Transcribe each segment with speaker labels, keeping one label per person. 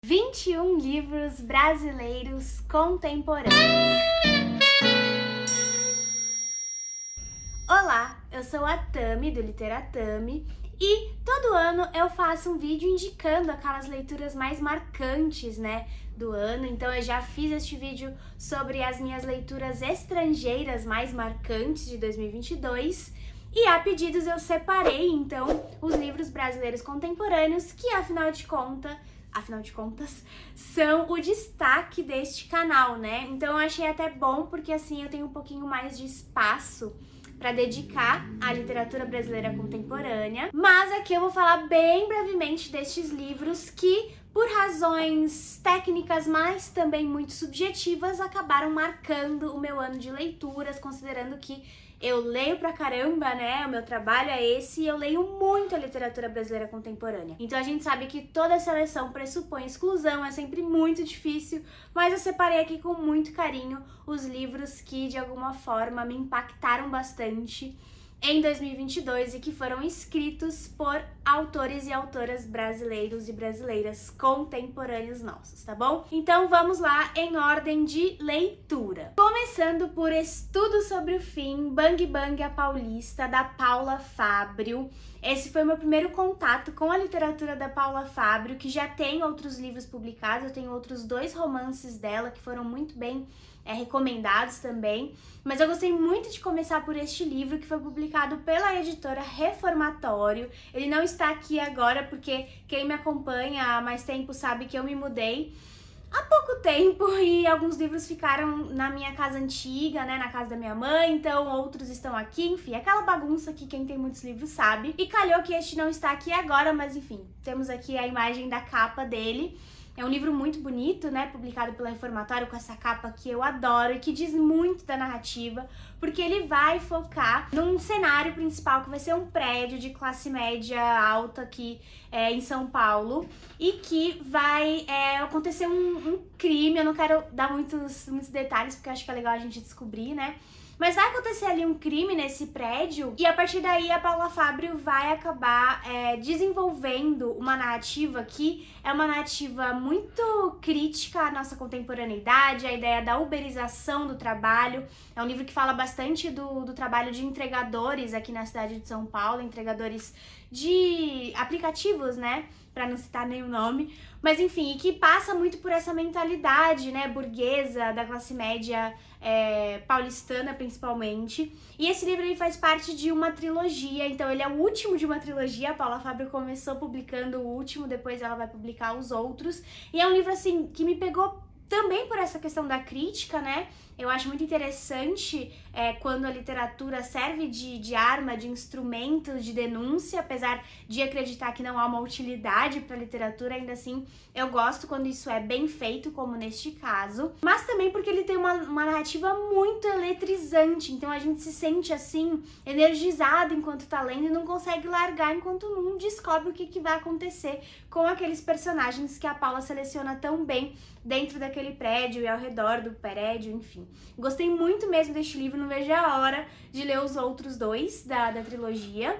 Speaker 1: 21 livros brasileiros contemporâneos. Olá, eu sou a Tami, do Literatami, e todo ano eu faço um vídeo indicando aquelas leituras mais marcantes, do ano. Então eu já fiz este vídeo sobre as minhas leituras estrangeiras mais marcantes de 2022, e a pedidos eu separei, então, os livros brasileiros contemporâneos que, afinal de contas, são o destaque deste canal, Então eu achei até bom, porque assim eu tenho um pouquinho mais de espaço para dedicar à literatura brasileira contemporânea. Mas aqui eu vou falar bem brevemente destes livros que, por razões técnicas, mas também muito subjetivas, acabaram marcando o meu ano de leituras, considerando que eu leio pra caramba, o meu trabalho é esse, e eu leio muito a literatura brasileira contemporânea. Então a gente sabe que toda seleção pressupõe exclusão, é sempre muito difícil, mas eu separei aqui com muito carinho os livros que de alguma forma me impactaram bastante em 2022 e que foram escritos por autores e autoras brasileiros e brasileiras contemporâneos nossos, tá bom? Então vamos lá em ordem de leitura. Começando por Estudo sobre o Fim, Bang Bang a Paulista, da Paula Fábio. Esse foi o meu primeiro contato com a literatura da Paula Fábio, que já tem outros livros publicados. Eu tenho outros 2 romances dela que foram muito bem recomendados também, mas eu gostei muito de começar por este livro, que foi publicado pela editora Reformatório. Ele não está aqui agora porque quem me acompanha há mais tempo sabe que eu me mudei há pouco tempo e alguns livros ficaram na minha casa antiga, na casa da minha mãe, então outros estão aqui, enfim, aquela bagunça que quem tem muitos livros sabe. E calhou que este não está aqui agora, mas enfim, temos aqui a imagem da capa dele. É um livro muito bonito, publicado pela Reformatório, com essa capa que eu adoro e que diz muito da narrativa, porque ele vai focar num cenário principal que vai ser um prédio de classe média alta aqui em São Paulo, e que vai acontecer um crime. Eu não quero dar muitos detalhes, porque eu acho que é legal a gente descobrir, Mas vai acontecer ali um crime nesse prédio, e a partir daí a Paula Fábio vai acabar desenvolvendo uma narrativa que é uma narrativa muito crítica à nossa contemporaneidade, à ideia da uberização do trabalho. É um livro que fala bastante do trabalho de entregadores aqui na cidade de São Paulo, entregadores de aplicativos, para não citar nenhum nome, mas enfim, e que passa muito por essa mentalidade, burguesa, da classe média paulistana principalmente. E esse livro ele faz parte de uma trilogia, então ele é o último de uma trilogia. A Paula Fábio começou publicando o último, depois ela vai publicar os outros, e é um livro assim que me pegou também por essa questão da crítica, Eu acho muito interessante quando a literatura serve de arma, de instrumento de denúncia, apesar de acreditar que não há uma utilidade para a literatura, ainda assim eu gosto quando isso é bem feito, como neste caso. Mas também porque ele tem uma narrativa muito eletrizante, então a gente se sente assim, energizado enquanto tá lendo e não consegue largar enquanto não descobre o que vai acontecer com aqueles personagens que a Paula seleciona tão bem dentro daquele prédio e ao redor do prédio, enfim. Gostei muito mesmo deste livro, não vejo a hora de ler os outros 2 da trilogia.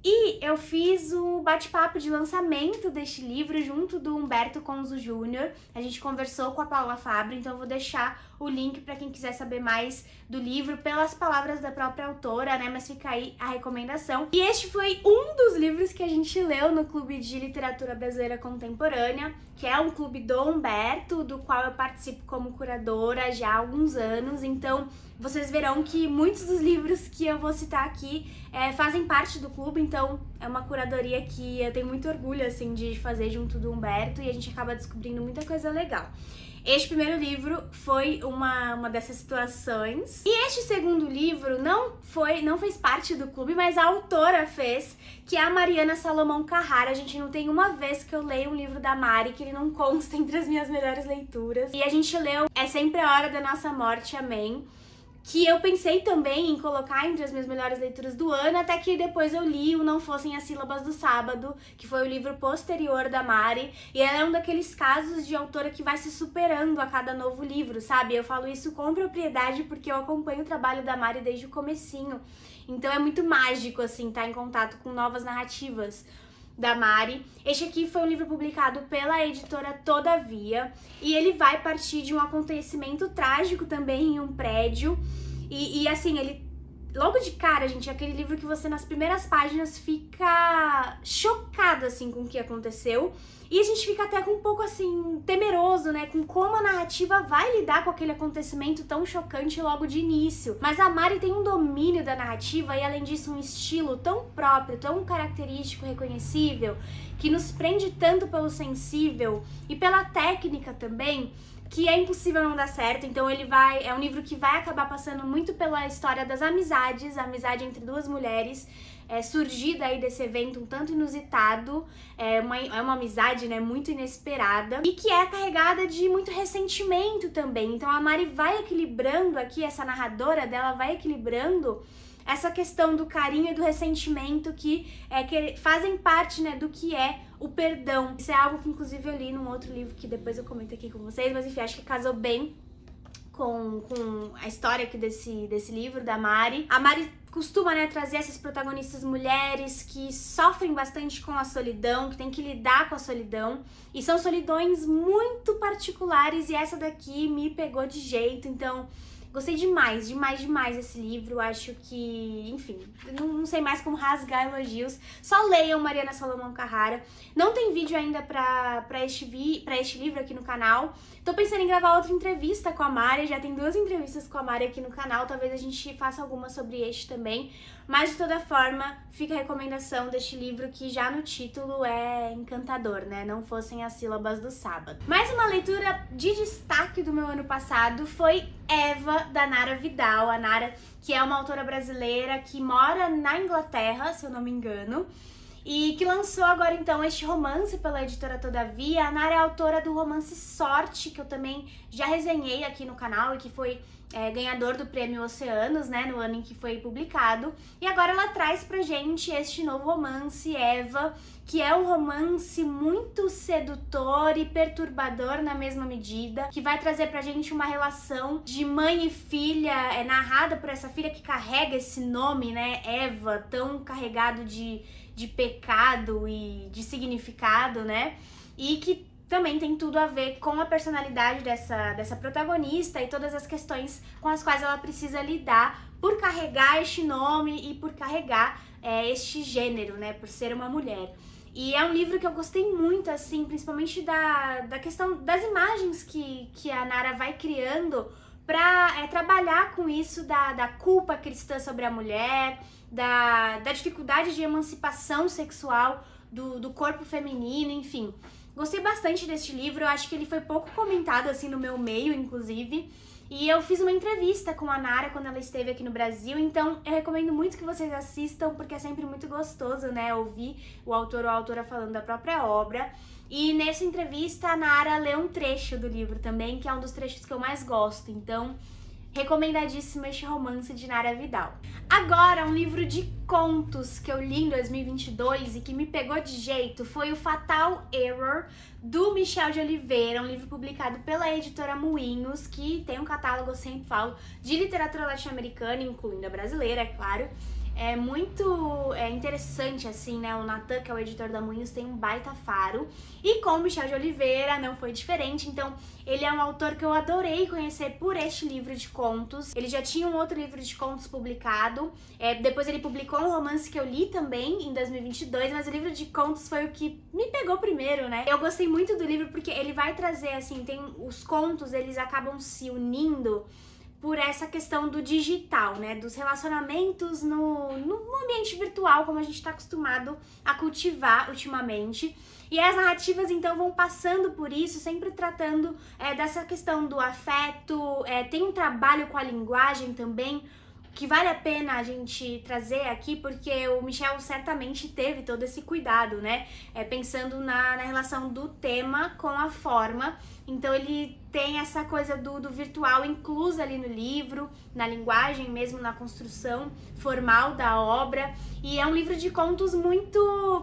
Speaker 1: E eu fiz o bate-papo de lançamento deste livro junto do Humberto Conzo Júnior. A gente conversou com a Paula Fábio, então eu vou deixar o link para quem quiser saber mais do livro pelas palavras da própria autora, Mas fica aí a recomendação. E este foi um dos livros que a gente leu no Clube de Literatura Brasileira Contemporânea, que é um clube do Humberto, do qual eu participo como curadora já há alguns anos. Então vocês verão que muitos dos livros que eu vou citar aqui fazem parte do clube, então é uma curadoria que eu tenho muito orgulho assim de fazer junto do Humberto, e a gente acaba descobrindo muita coisa legal. Este primeiro livro foi uma dessas situações. E este segundo livro não fez parte do clube, mas a autora fez, que é a Mariana Salomão Carrara. A gente não tem uma vez que eu leio um livro da Mari que ele não consta entre as minhas melhores leituras. E a gente leu É Sempre a Hora da Nossa Morte, Amém, que eu pensei também em colocar entre as minhas melhores leituras do ano, até que depois eu li o Não Fossem as Sílabas do Sábado, que foi o livro posterior da Mari, e ela é um daqueles casos de autora que vai se superando a cada novo livro, sabe? Eu falo isso com propriedade porque eu acompanho o trabalho da Mari desde o comecinho, então é muito mágico, assim, estar em contato com novas narrativas da Mari. Este aqui foi um livro publicado pela editora Todavia e ele vai partir de um acontecimento trágico também em um prédio e assim, ele logo de cara, gente, é aquele livro que você nas primeiras páginas fica chocado assim com o que aconteceu e a gente fica até com um pouco assim temeroso, né, com como a narrativa vai lidar com aquele acontecimento tão chocante logo de início. Mas a Mari tem um domínio da narrativa e além disso um estilo tão próprio, tão característico, reconhecível, que nos prende tanto pelo sensível e pela técnica também, que é impossível não dar certo. Então é um livro que vai acabar passando muito pela história das amizades, a amizade entre duas mulheres, surgida aí desse evento um tanto inusitado, é uma amizade, né, muito inesperada e que é carregada de muito ressentimento também. Então a Mari vai equilibrando aqui, essa narradora dela vai equilibrando essa questão do carinho e do ressentimento que fazem parte, né, do que é o perdão. Isso é algo que inclusive eu li num outro livro que depois eu comento aqui com vocês, mas enfim, acho que casou bem com a história aqui desse livro da Mari. A Mari costuma, né, trazer essas protagonistas mulheres que sofrem bastante com a solidão, que tem que lidar com a solidão, e são solidões muito particulares e essa daqui me pegou de jeito, então gostei demais, demais desse livro. Acho que, enfim, não sei mais como rasgar elogios. Só leiam Mariana Salomão Carrara. Não tem vídeo ainda pra este livro aqui no canal. Tô pensando em gravar outra entrevista com a Mari. Já tem 2 entrevistas com a Mari aqui no canal. Talvez a gente faça alguma sobre este também. Mas, de toda forma, fica a recomendação deste livro que já no título é encantador, né? Não fossem as sílabas do sábado. Mais uma leitura de destaque do meu ano passado foi Eva, da Nara Vidal. A Nara, que é uma autora brasileira que mora na Inglaterra, se eu não me engano, e que lançou agora então este romance pela editora Todavia. A Nara é autora do romance Sorte, que eu também já resenhei aqui no canal e que foi ganhador do prêmio Oceanos, né, no ano em que foi publicado. E agora ela traz pra gente este novo romance, Eva, que é um romance muito sedutor e perturbador na mesma medida, que vai trazer pra gente uma relação de mãe e filha, narrada por essa filha que carrega esse nome, né, Eva, tão carregado de pecado e de significado, né, e que também tem tudo a ver com a personalidade dessa protagonista e todas as questões com as quais ela precisa lidar por carregar este nome e por carregar este gênero, né, por ser uma mulher. E é um livro que eu gostei muito, assim, principalmente da questão das imagens que a Nara vai criando para trabalhar com isso da culpa cristã sobre a mulher, da dificuldade de emancipação sexual do corpo feminino, enfim. Gostei bastante deste livro, eu acho que ele foi pouco comentado assim no meu meio, inclusive. E eu fiz uma entrevista com a Nara quando ela esteve aqui no Brasil, então eu recomendo muito que vocês assistam, porque é sempre muito gostoso, né, ouvir o autor ou a autora falando da própria obra. E nessa entrevista a Nara lê um trecho do livro também, que é um dos trechos que eu mais gosto, então recomendadíssimo este romance de Nara Vidal. Agora, um livro de contos que eu li em 2022 e que me pegou de jeito foi o Fatal Error, do Michel de Oliveira, um livro publicado pela editora Moinhos, que tem um catálogo, eu sempre falo, de literatura latino-americana, incluindo a brasileira, é claro. É muito interessante, assim, né? O Natan, que é o editor da Moinhos, tem um baita faro. E com o Michel de Oliveira não foi diferente. Então, ele é um autor que eu adorei conhecer por este livro de contos. Ele já tinha um outro livro de contos publicado. Depois ele publicou um romance que eu li também em 2022. Mas o livro de contos foi o que me pegou primeiro, né? Eu gostei muito do livro porque ele vai trazer, assim, os contos, eles acabam se unindo por essa questão do digital, né, dos relacionamentos no ambiente virtual, como a gente está acostumado a cultivar ultimamente. E as narrativas, então, vão passando por isso, sempre tratando dessa questão do afeto, tem um trabalho com a linguagem também, que vale a pena a gente trazer aqui, porque o Michel certamente teve todo esse cuidado, né, pensando na relação do tema com a forma. Então ele tem essa coisa do virtual inclusa ali no livro, na linguagem mesmo, na construção formal da obra. E é um livro de contos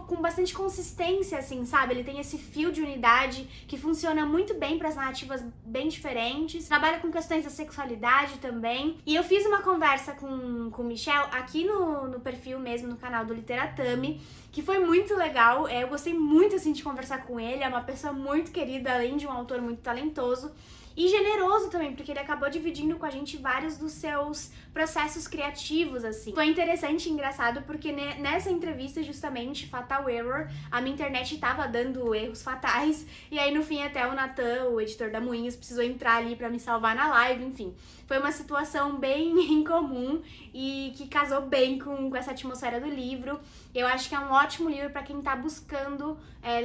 Speaker 1: com bastante consistência, assim, sabe? Ele tem esse fio de unidade que funciona muito bem para as narrativas bem diferentes. Trabalha com questões da sexualidade também. E eu fiz uma conversa com o Michel aqui no perfil mesmo, no canal do Literatami, que foi muito legal. Eu gostei muito, assim, de conversar com ele. É uma pessoa muito querida, além de um autor muito talentoso. E generoso também, porque ele acabou dividindo com a gente vários dos seus processos criativos, assim. Foi interessante e engraçado, porque nessa entrevista, justamente, Fatal Error, a minha internet tava dando erros fatais, e aí no fim até o Natan, o editor da Moinhos, precisou entrar ali pra me salvar na live, enfim. Foi uma situação bem incomum e que casou bem com essa atmosfera do livro. Eu acho que é um ótimo livro para quem tá buscando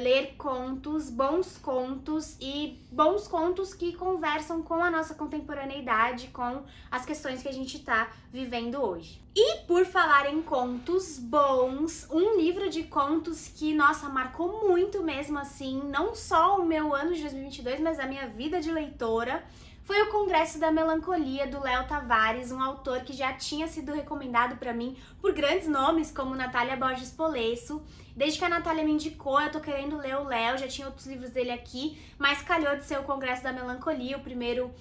Speaker 1: ler contos, bons contos e bons contos que conversam com a nossa contemporaneidade, com as questões que a gente tá vivendo hoje. E por falar em contos bons, um livro de contos que, nossa, marcou muito mesmo, assim, não só o meu ano de 2022, mas a minha vida de leitora, foi o Congresso da Melancolia, do Léo Tavares, um autor que já tinha sido recomendado para mim por grandes nomes, como Natália Borges Polesso. Desde que a Natália me indicou, eu tô querendo ler o Léo, já tinha outros livros dele aqui, mas calhou de ser o Congresso da Melancolia, o primeiro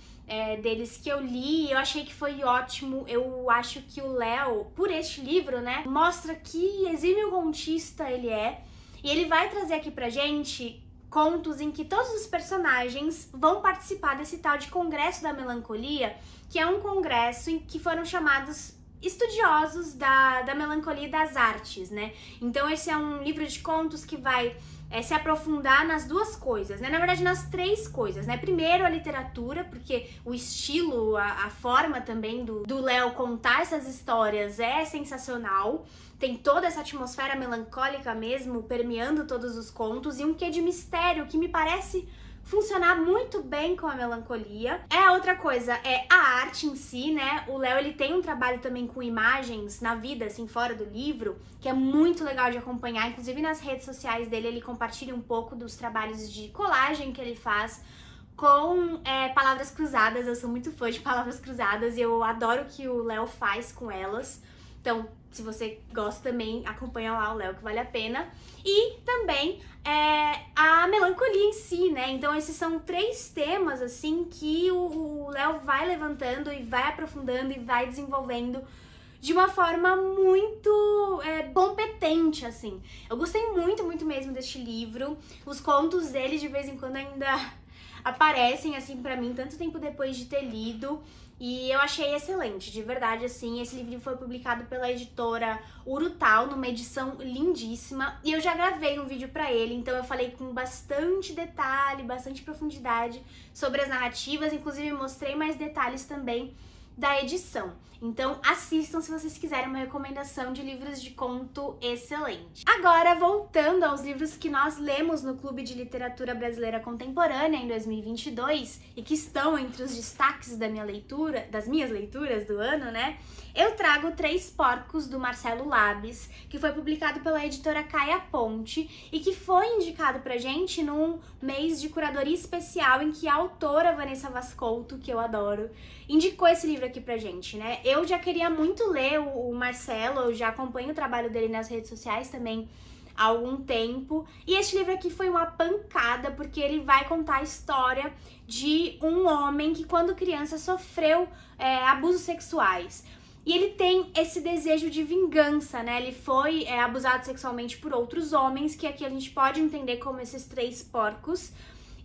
Speaker 1: deles que eu li, e eu achei que foi ótimo. Eu acho que o Léo, por este livro, né, mostra que exímio contista ele é, e ele vai trazer aqui pra gente contos em que todos os personagens vão participar desse tal de Congresso da Melancolia, que é um congresso em que foram chamados estudiosos da melancolia e das artes, né? Então esse é um livro de contos que vai se aprofundar nas duas coisas, né? Na verdade, nas três coisas, né? Primeiro, a literatura, porque o estilo, a forma também do Léo contar essas histórias é sensacional. Tem toda essa atmosfera melancólica mesmo, permeando todos os contos, e um quê de mistério que me parece funcionar muito bem com a melancolia. A outra coisa é a arte em si, né? O Léo, ele tem um trabalho também com imagens na vida, assim, fora do livro, que é muito legal de acompanhar. Inclusive nas redes sociais dele, ele compartilha um pouco dos trabalhos de colagem que ele faz com palavras cruzadas. Eu sou muito fã de palavras cruzadas e eu adoro o que o Léo faz com elas. Então, se você gosta também, acompanha lá o Léo, que vale a pena. E também a melancolia em si, né? Então esses são três temas, assim, que o Léo vai levantando e vai aprofundando e vai desenvolvendo de uma forma muito competente, assim. Eu gostei muito, muito mesmo deste livro. Os contos dele, de vez em quando, ainda aparecem, assim, pra mim, tanto tempo depois de ter lido. E eu achei excelente, de verdade, assim. Esse livro foi publicado pela editora Urutau, numa edição lindíssima. E eu já gravei um vídeo pra ele, então eu falei com bastante detalhe, bastante profundidade sobre as narrativas. Inclusive, mostrei mais detalhes também da edição. Então assistam se vocês quiserem uma recomendação de livros de conto excelente. Agora, voltando aos livros que nós lemos no Clube de Literatura Brasileira Contemporânea em 2022 e que estão entre os destaques da minha leitura, das minhas leituras do ano, né? Eu trago Três Porcos, do Marcelo Labes, que foi publicado pela editora Caia Ponte e que foi indicado pra gente num mês de curadoria especial em que a autora Vanessa Vascolto, que eu adoro, indicou esse livro aqui pra gente, né? Eu já queria muito ler o Marcelo, eu já acompanho o trabalho dele nas redes sociais também há algum tempo. E este livro aqui foi uma pancada, porque ele vai contar a história de um homem que, quando criança, sofreu abusos sexuais. E ele tem esse desejo de vingança, né? Ele foi abusado sexualmente por outros homens, que aqui a gente pode entender como esses três porcos.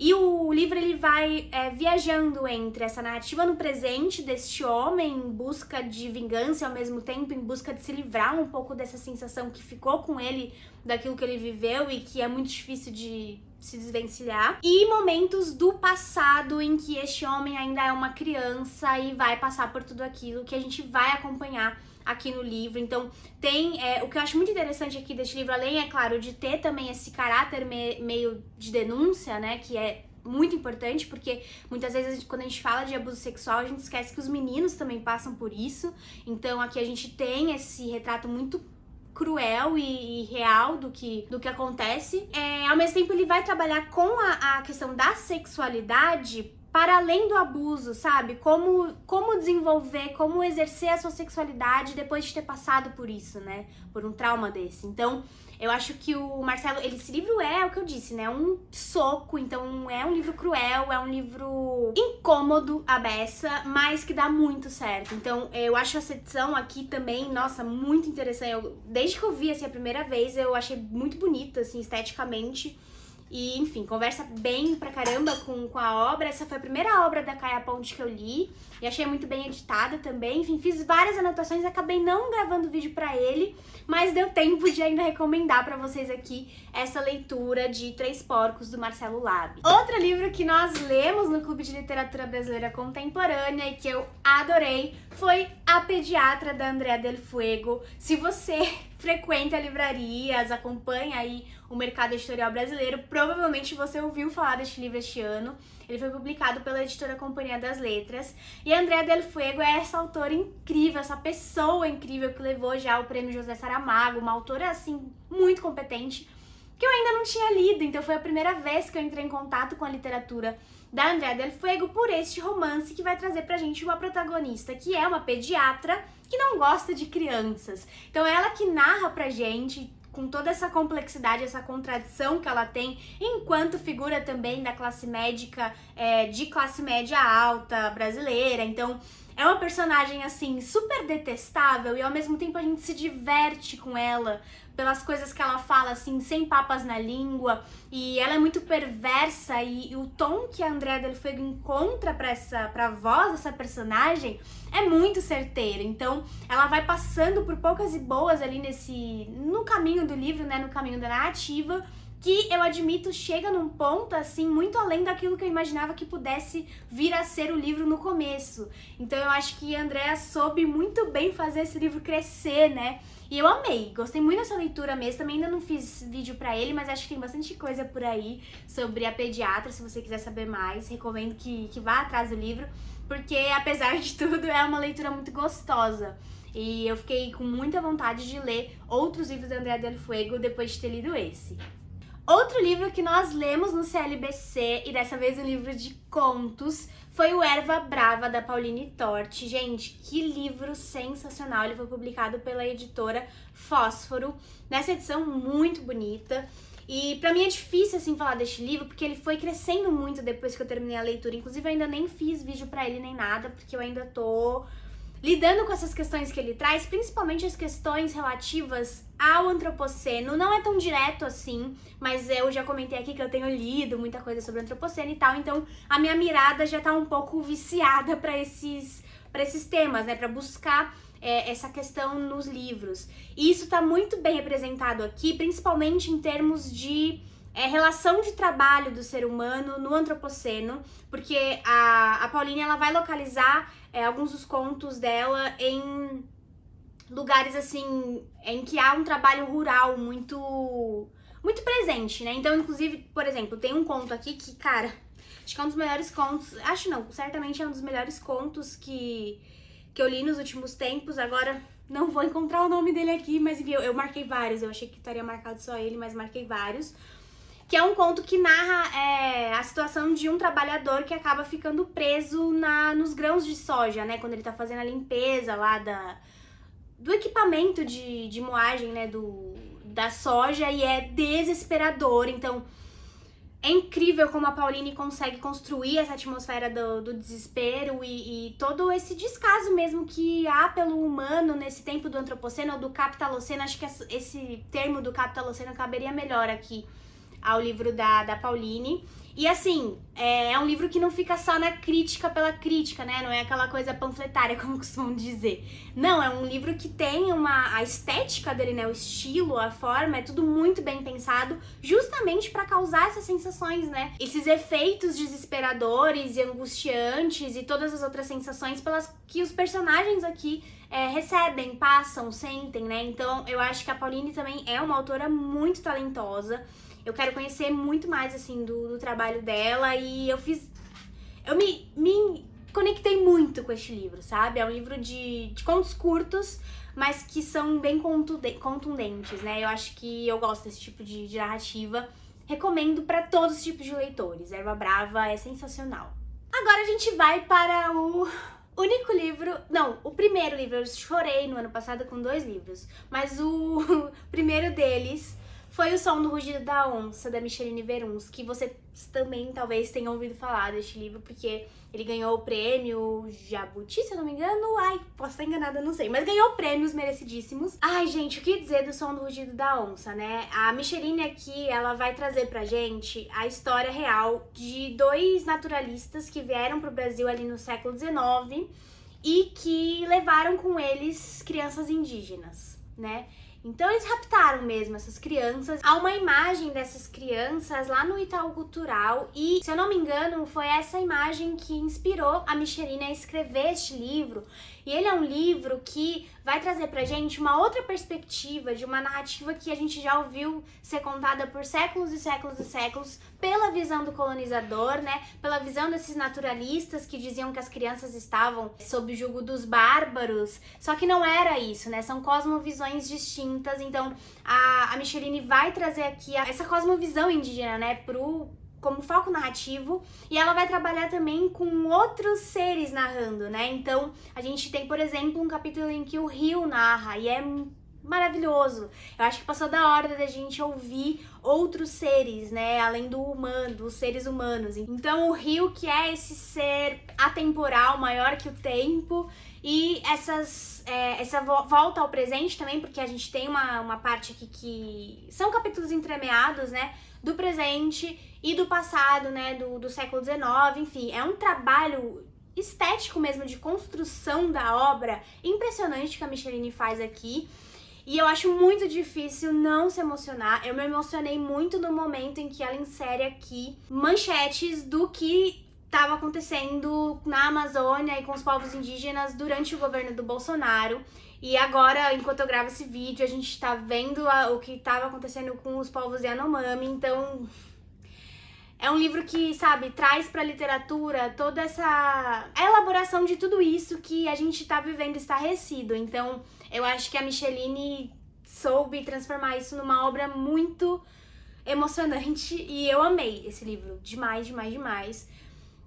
Speaker 1: E o livro, ele vai viajando entre essa narrativa no presente deste homem em busca de vingança e ao mesmo tempo em busca de se livrar um pouco dessa sensação que ficou com ele, daquilo que ele viveu e que é muito difícil de se desvencilhar. E momentos do passado em que este homem ainda é uma criança e vai passar por tudo aquilo que a gente vai acompanhar aqui no livro. Então tem o que eu acho muito interessante aqui deste livro, além, é claro, de ter também esse caráter meio de denúncia, né, que é muito importante, porque muitas vezes quando a gente fala de abuso sexual, a gente esquece que os meninos também passam por isso. Então aqui a gente tem esse retrato muito cruel e real do que acontece. Ao mesmo tempo, ele vai trabalhar com a questão da sexualidade para além do abuso, sabe? Como desenvolver, como exercer a sua sexualidade depois de ter passado por isso, né? Por um trauma desse. Então, eu acho que o Marcelo, esse livro é o que eu disse, né? Um soco, então é um livro cruel, é um livro incômodo à beça, mas que dá muito certo. Então, eu acho essa edição aqui também, nossa, muito interessante. Desde que eu vi, assim, a primeira vez, eu achei muito bonita, assim, esteticamente. E, enfim, conversa bem pra caramba com a obra. Essa foi a primeira obra da Kaia Ponte que eu li e achei muito bem editada também. Enfim, fiz várias anotações, acabei não gravando vídeo pra ele, mas deu tempo de ainda recomendar pra vocês aqui essa leitura de Três Porcos, do Marcelo Labi. Outro livro que nós lemos no Clube de Literatura Brasileira Contemporânea e que eu adorei foi A Pediatra, da Andrea Del Fuego. Se você frequenta livrarias, acompanha aí o mercado editorial brasileiro, provavelmente você ouviu falar deste livro este ano. Ele foi publicado pela editora Companhia das Letras. E a Andrea Del Fuego é essa autora incrível, essa pessoa incrível que levou já o prêmio José Saramago, uma autora, assim, muito competente, que eu ainda não tinha lido. Então foi a primeira vez que eu entrei em contato com a literatura da Andrea Del Fuego por este romance que vai trazer pra gente uma protagonista que é uma pediatra que não gosta de crianças. Então ela que narra pra gente, com toda essa complexidade, essa contradição que ela tem enquanto figura também da classe médica, de classe média alta brasileira. Então é uma personagem, assim, super detestável e ao mesmo tempo a gente se diverte com ela pelas coisas que ela fala, assim, sem papas na língua. E ela é muito perversa e o tom que a Andrea Del Fuego encontra pra voz dessa personagem é muito certeiro. Então ela vai passando por poucas e boas ali no caminho do livro, né, no caminho da narrativa, que eu admito chega num ponto, assim, muito além daquilo que eu imaginava que pudesse vir a ser o livro no começo. Então eu acho que a Andrea soube muito bem fazer esse livro crescer, né? E eu amei, gostei muito dessa leitura mesmo. Também ainda não fiz vídeo pra ele, mas acho que tem bastante coisa por aí sobre a pediatra. Se você quiser saber mais, recomendo que vá atrás do livro, porque apesar de tudo é uma leitura muito gostosa. E eu fiquei com muita vontade de ler outros livros da Andrea Del Fuego depois de ter lido esse. Outro livro que nós lemos no CLBC, e dessa vez um livro de contos, foi o Erva Brava, da Pauline Torti. Gente, que livro sensacional! Ele foi publicado pela editora Fósforo, nessa edição muito bonita. E pra mim é difícil, assim, falar deste livro, porque ele foi crescendo muito depois que eu terminei a leitura. Inclusive, eu ainda nem fiz vídeo pra ele nem nada, porque eu ainda tô lidando com essas questões que ele traz, principalmente as questões relativas ao antropoceno. Não é tão direto assim, mas eu já comentei aqui que eu tenho lido muita coisa sobre o antropoceno e tal, então a minha mirada já tá um pouco viciada pra esses temas, né, pra buscar essa questão nos livros. E isso tá muito bem representado aqui, principalmente em termos de relação de trabalho do ser humano no antropoceno, porque a Pauline, ela vai localizar alguns dos contos dela em lugares, assim, em que há um trabalho rural muito presente, né? Então, inclusive, por exemplo, tem um conto aqui que, cara, acho que é um dos melhores contos, acho não, certamente é um dos melhores contos que eu li nos últimos tempos. Agora não vou encontrar o nome dele aqui, mas enfim, eu marquei vários, eu achei que estaria marcado só ele, mas marquei vários. Que é um conto que narra a situação de um trabalhador que acaba ficando preso nos grãos de soja, né? Quando ele tá fazendo a limpeza lá do equipamento de moagem, né? Da soja, e é desesperador. Então, é incrível como a Pauline consegue construir essa atmosfera do desespero e todo esse descaso mesmo que há pelo humano nesse tempo do antropoceno ou do capitaloceno. Acho que esse termo do capitaloceno caberia melhor aqui ao livro da Pauline. E assim, é um livro que não fica só na crítica pela crítica, né? Não é aquela coisa panfletária, como costumam dizer. Não, é um livro que tem a estética dele, né? O estilo, a forma, é tudo muito bem pensado, justamente pra causar essas sensações, né? Esses efeitos desesperadores e angustiantes e todas as outras sensações pelas que os personagens aqui recebem, passam, sentem, né? Então, eu acho que a Pauline também é uma autora muito talentosa. Eu quero conhecer muito mais, assim, do trabalho dela, e eu me conectei muito com este livro, sabe? É um livro de contos curtos, mas que são bem contundentes, né? Eu acho que eu gosto desse tipo de narrativa. Recomendo para todos os tipos de leitores. Erva Brava é sensacional. Agora a gente vai para o único livro... Não, o primeiro livro. Eu chorei no ano passado com 2 livros. Mas o primeiro deles foi O Som do Rugido da Onça, da Micheline Veruns, que você também talvez tenha ouvido falar deste livro, porque ele ganhou o prêmio Jabuti, se eu não me engano. Ai, posso estar enganada, não sei. Mas ganhou prêmios merecidíssimos. Ai, gente, o que dizer do Som do Rugido da Onça, né? A Micheline aqui, ela vai trazer pra gente a história real de 2 naturalistas que vieram pro Brasil ali no século XIX e que levaram com eles crianças indígenas, né? Então eles raptaram mesmo essas crianças. Há uma imagem dessas crianças lá no Itaú Cultural e, se eu não me engano, foi essa imagem que inspirou a Micheline a escrever este livro. E ele é um livro que vai trazer pra gente uma outra perspectiva de uma narrativa que a gente já ouviu ser contada por séculos e séculos e séculos pela visão do colonizador, né? Pela visão desses naturalistas que diziam que as crianças estavam sob o jugo dos bárbaros. Só que não era isso, né? São cosmovisões distintas. Então a Micheline vai trazer aqui essa cosmovisão indígena, né? Como foco narrativo, e ela vai trabalhar também com outros seres narrando, né? Então, a gente tem, por exemplo, um capítulo em que o rio narra, e é maravilhoso. Eu acho que passou da hora da gente ouvir outros seres, né? Além do humano, dos seres humanos. Então, o rio, que é esse ser atemporal, maior que o tempo, e essa volta ao presente também, porque a gente tem uma parte aqui que são capítulos entremeados, né? Do presente e do passado, né, do século XIX, enfim, é um trabalho estético mesmo, de construção da obra, impressionante que a Micheline faz aqui, e eu acho muito difícil não se emocionar. Eu me emocionei muito no momento em que ela insere aqui manchetes do que estava acontecendo na Amazônia e com os povos indígenas durante o governo do Bolsonaro. E agora, enquanto eu gravo esse vídeo, a gente tá vendo o que estava acontecendo com os povos Yanomami, então é um livro que, sabe, traz pra literatura toda essa elaboração de tudo isso que a gente tá vivendo estarrecido. Então, eu acho que a Micheline soube transformar isso numa obra muito emocionante e eu amei esse livro demais, demais, demais.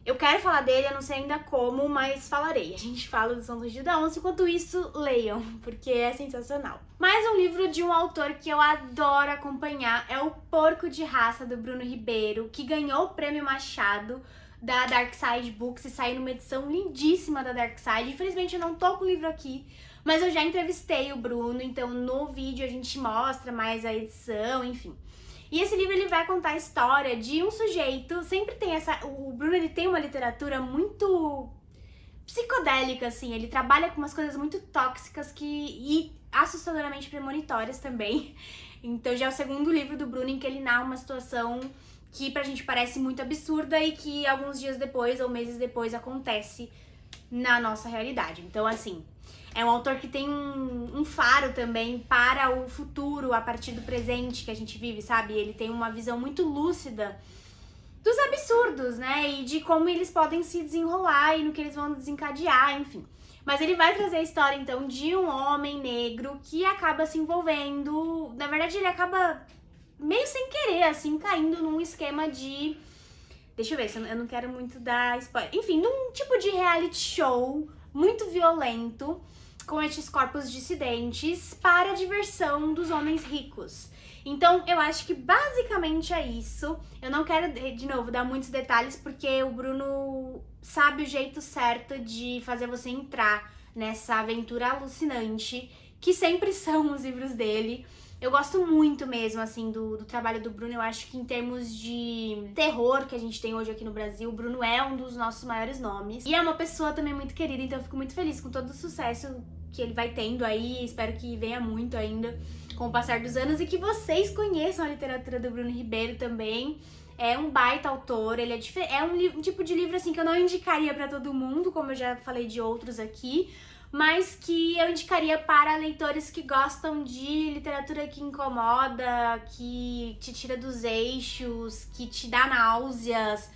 Speaker 1: Eu quero falar dele, eu não sei ainda como, mas falarei. A gente fala do Som do Rugido da Onça, enquanto isso, leiam, porque é sensacional. Mais um livro de um autor que eu adoro acompanhar é O Porco de Raça, do Bruno Ribeiro, que ganhou o Prêmio Machado da Dark Side Books e saiu numa edição lindíssima da Dark Side. Infelizmente eu não tô com o livro aqui, mas eu já entrevistei o Bruno, então no vídeo a gente mostra mais a edição, enfim. E esse livro ele vai contar a história de um sujeito, sempre tem o Bruno ele tem uma literatura muito psicodélica, assim, ele trabalha com umas coisas muito tóxicas e assustadoramente premonitórias também. Então já é o segundo livro do Bruno em que ele narra uma situação que pra gente parece muito absurda e que alguns dias depois ou meses depois acontece na nossa realidade. Então, assim, é um autor que tem um faro também para o futuro, a partir do presente que a gente vive, sabe? Ele tem uma visão muito lúcida dos absurdos, né? E de como eles podem se desenrolar e no que eles vão desencadear, enfim. Mas ele vai trazer a história, então, de um homem negro que acaba se envolvendo... Na verdade, ele acaba meio sem querer, assim, caindo num esquema de... Deixa eu ver, eu não quero muito dar spoiler. Enfim, num tipo de reality show muito violento, com esses corpos dissidentes para a diversão dos homens ricos. Então, eu acho que basicamente é isso. Eu não quero, de novo, dar muitos detalhes, porque o Bruno sabe o jeito certo de fazer você entrar nessa aventura alucinante, que sempre são os livros dele. Eu gosto muito mesmo, assim, do trabalho do Bruno. Eu acho que em termos de terror que a gente tem hoje aqui no Brasil, o Bruno é um dos nossos maiores nomes. E é uma pessoa também muito querida, então eu fico muito feliz com todo o sucesso que ele vai tendo aí. Espero que venha muito ainda com o passar dos anos e que vocês conheçam a literatura do Bruno Ribeiro também. É um baita autor, ele é um tipo de livro, assim, que eu não indicaria pra todo mundo, como eu já falei de outros aqui, mas que eu indicaria para leitores que gostam de literatura que incomoda, que te tira dos eixos, que te dá náuseas,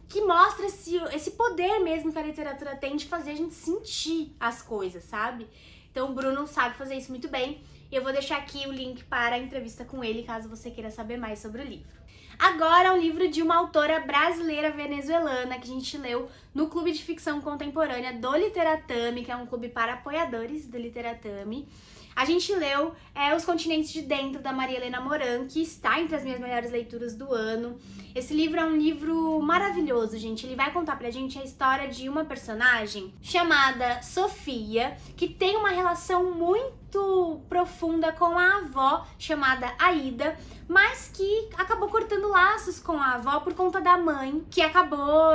Speaker 1: que mostra esse poder mesmo que a literatura tem de fazer a gente sentir as coisas, sabe? Então o Bruno sabe fazer isso muito bem, e eu vou deixar aqui o link para a entrevista com ele, caso você queira saber mais sobre o livro. Agora é um livro de uma autora brasileira venezuelana que a gente leu no Clube de Ficção Contemporânea do Literatame, que é um clube para apoiadores do Literatame. A gente leu Os Continentes de Dentro, da Maria Helena Moran, que está entre as minhas melhores leituras do ano. Esse livro é um livro maravilhoso, gente. Ele vai contar pra gente a história de uma personagem chamada Sofia, que tem uma relação muito profunda com a avó, chamada Aida, mas que acabou cortando laços com a avó por conta da mãe, que acabou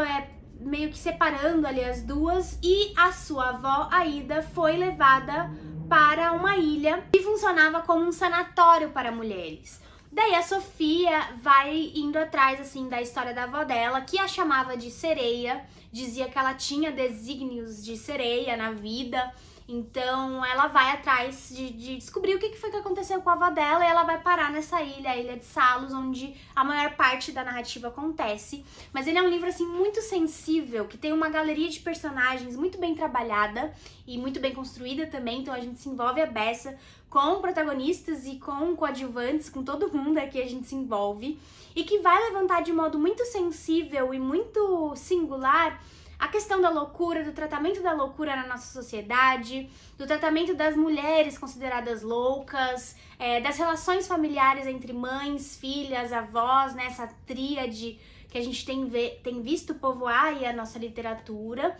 Speaker 1: meio que separando ali as duas, e a sua avó, Aida, foi levada para uma ilha que funcionava como um sanatório para mulheres. Daí a Sofia vai indo atrás, assim, da história da avó dela, que a chamava de sereia, dizia que ela tinha desígnios de sereia na vida. Então ela vai atrás de descobrir o que foi que aconteceu com a avó dela, e ela vai parar nessa ilha, a Ilha de Salos, onde a maior parte da narrativa acontece. Mas ele é um livro, assim, muito sensível, que tem uma galeria de personagens muito bem trabalhada e muito bem construída também, então a gente se envolve a beça com protagonistas e com coadjuvantes, com todo mundo aqui a gente se envolve, e que vai levantar de modo muito sensível e muito singular a questão da loucura, do tratamento da loucura na nossa sociedade, do tratamento das mulheres consideradas loucas, das relações familiares entre mães, filhas, avós, né, essa tríade que a gente tem visto povoar aí a nossa literatura